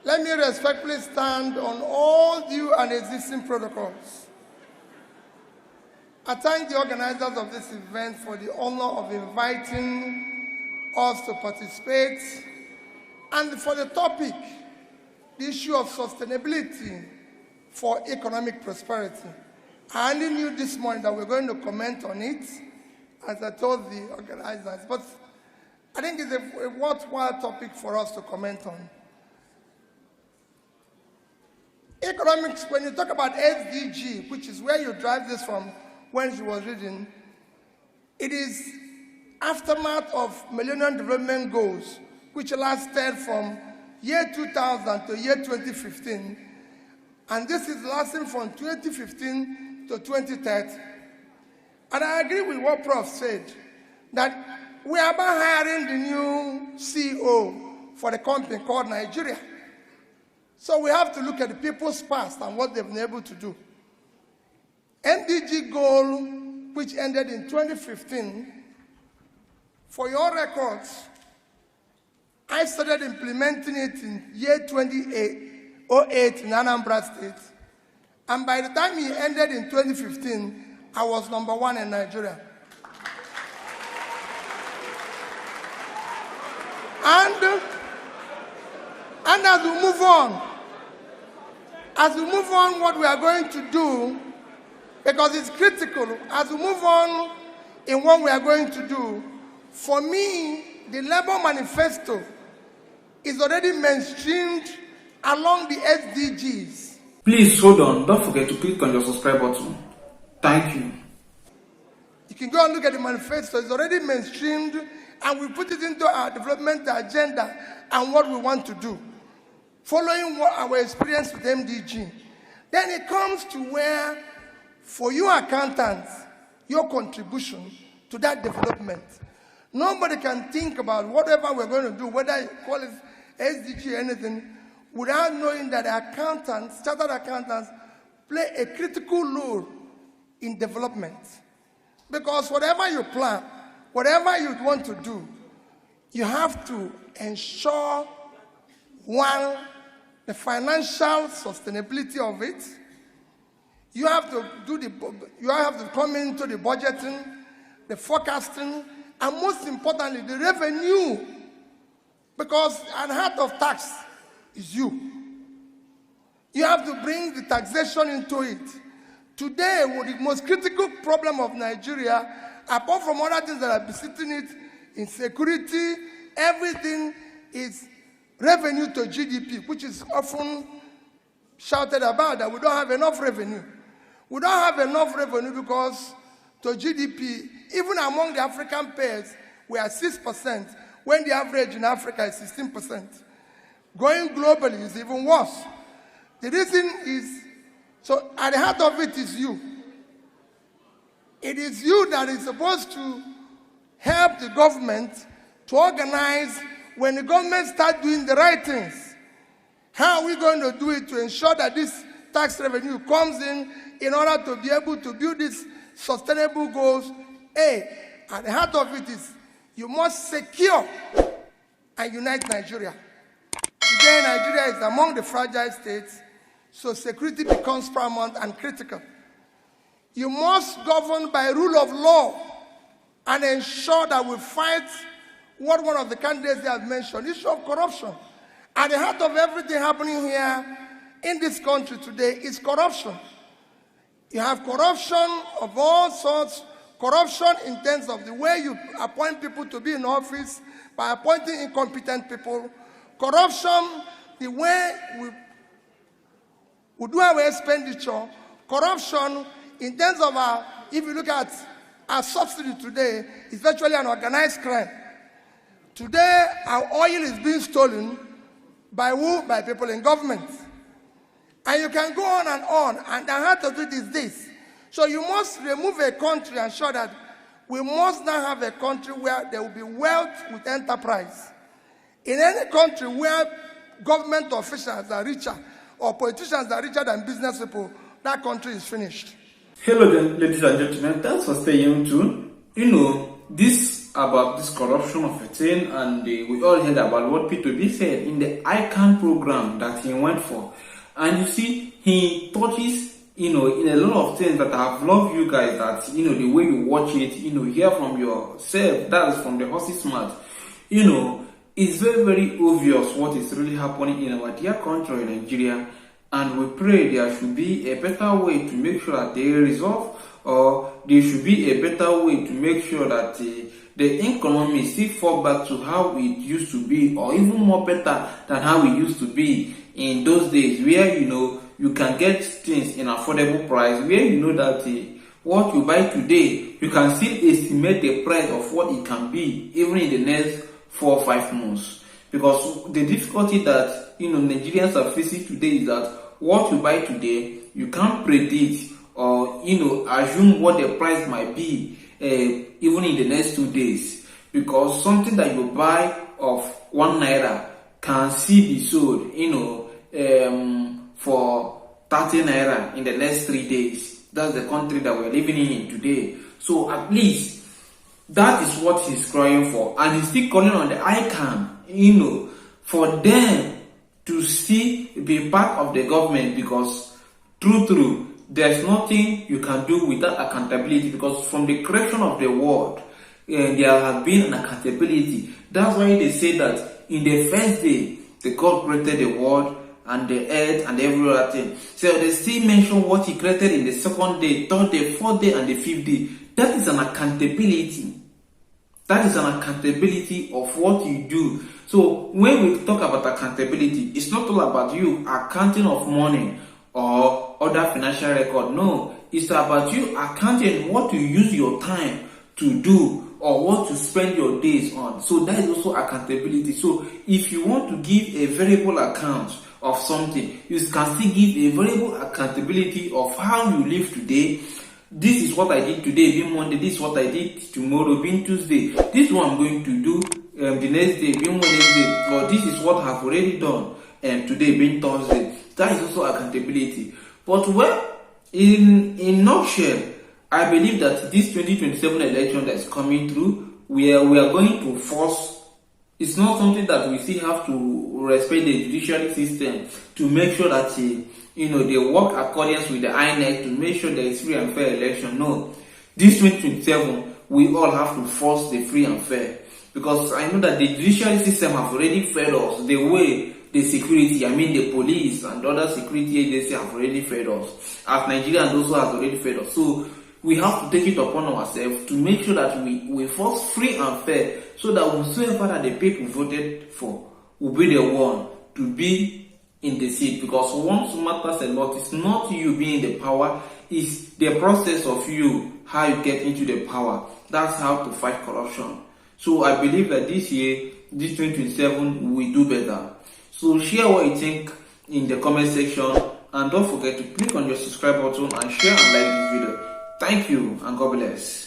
Let me respectfully stand on all due and existing protocols. I thank the organizers of this event for the honor of inviting us to participate and for the topic, the issue of sustainability for economic prosperity. I only knew this morning that we're going to comment on it, as I told the organizers, but I think it's a worthwhile topic for us to comment on. Economics, when you talk about SDG, which is where you drive this from when she was reading, it is aftermath of Millennium Development Goals, which lasted from year 2000 to year 2015. And this is lasting from 2015 to 2030. And I agree with what Prof said, that we are about hiring the new CEO for the company called Nigeria. So we have to look at the people's past and what they've been able to do. MDG goal, which ended in 2015, for your records, I started implementing it in year 2008 in Anambra State. And by the time it ended in 2015, I was #1 in Nigeria. And as we move on, what we are going to do, because it's critical, as we move on in what we are going to do, for me, the Labour Manifesto is already mainstreamed along the SDGs. Please hold on, don't forget to click on your subscribe button. Thank you. You can go and look at the manifesto, it's already mainstreamed, and we put it into our development agenda and what we want to do, following what our experience with MDG. Then it comes to where, for you accountants, your contribution to that development. Nobody can think about whatever we're going to do, whether you call it SDG or anything, without knowing that accountants, chartered accountants, play a critical role in development. Because whatever you plan, whatever you want to do, you have to ensure, one, the financial sustainability of it. You have to come into the budgeting, the forecasting, and most importantly, the revenue. Because at the heart of tax is you. You have to bring the taxation into it. Today, what the most critical problem of Nigeria, apart from other things that are besetting it, insecurity, everything is revenue to GDP, which is often shouted about that we don't have enough revenue. We don't have enough revenue because to GDP, even among the African pairs, we are 6%, when the average in Africa is 16%. Going globally is even worse. The reason is, so at the heart of it is you. It is you that is supposed to help the government to organize when the government starts doing the right things. How are we going to do it to ensure that this tax revenue comes in order to be able to build these sustainable goals? At the heart of it is you must secure and unite Nigeria. Today, Nigeria is among the fragile states, so security becomes paramount and critical. You must govern by rule of law and ensure that we fight what one of the candidates has mentioned, issue of corruption. At the heart of everything happening here in this country today is corruption. You have corruption of all sorts, corruption in terms of the way you appoint people to be in office, by appointing incompetent people, corruption, the way we do our expenditure, corruption in terms of if you look at our subsidy today, it's virtually an organized crime. Today, our oil is being stolen by who? By people in government. And you can go on, and the heart of it is this. So you must remove a country and show that we must now have a country where there will be wealth with enterprise. In any country where government officials are richer or politicians are richer than business people, that country is finished. Hello then, ladies and gentlemen, thanks for staying tuned. This about this corruption of a thing, and we all heard about what P2B said in the ICANN program that he went for. And you see, he touches, in a lot of things that I have loved you guys, that, the way you watch it, hear from yourself, that is from the horse's mouth. It's very, very obvious what is really happening in our dear country, in Nigeria. And we pray there should be a better way to make sure that they resolve, or there should be a better way to make sure that the economy still fall back to how it used to be, or even more better than how it used to be in those days, where you can get things in affordable price, where that what you buy today, you can still estimate the price of what it can be even in the next 4 or 5 months. Because the difficulty that Nigerians are facing today is that what you buy today, you can't predict or assume what the price might be even in the next 2 days, because something that you buy of 1 naira can still be sold for 30 naira in the next 3 days. That's the country that we're living in today. So at least that is what he's crying for, and he's still calling on the ICANN for them to still be part of the government, because true, there's nothing you can do without accountability, because from the creation of the world, there has been an accountability. That's why they say that in the first day, the God created the world and the earth and every other thing. So they still mention what he created in the second day, third day, fourth day, and the fifth day. That is an accountability. That is an accountability of what you do. So when we talk about accountability, it's not all about you accounting of money or other financial record. No, it's about you accounting what you use your time to do or what to spend your days on. So that is also accountability. So if you want to give a variable account of something, you can still give a variable accountability of how you live today. This is what I did today, being Monday. This is what I did tomorrow, being Tuesday. This is what I'm going to do the next day, being Wednesday. Or this is what I've already done today, being Thursday. That is also accountability. But in nutshell, I believe that this 2027 election that is coming through, we are going to force. It's not something that we still have to respect the judicial system to make sure that they work accordance with the INEC to make sure there is free and fair election. No, this 2027 we all have to force the free and fair, because I know that the judicial system have already failed us. The way the security, the police and other security agencies have already failed us. As Nigeria also has already failed us. So we have to take it upon ourselves to make sure that we force free and fair, so that whosoever that the people voted for will be the one to be in the seat. Because what matters a lot is not you being in the power, it's the process of you, how you get into the power. That's how to fight corruption. So I believe that this year, this 2027, we do better. So share what you think in the comment section, and don't forget to click on your subscribe button and share and like this video. Thank you, and God bless.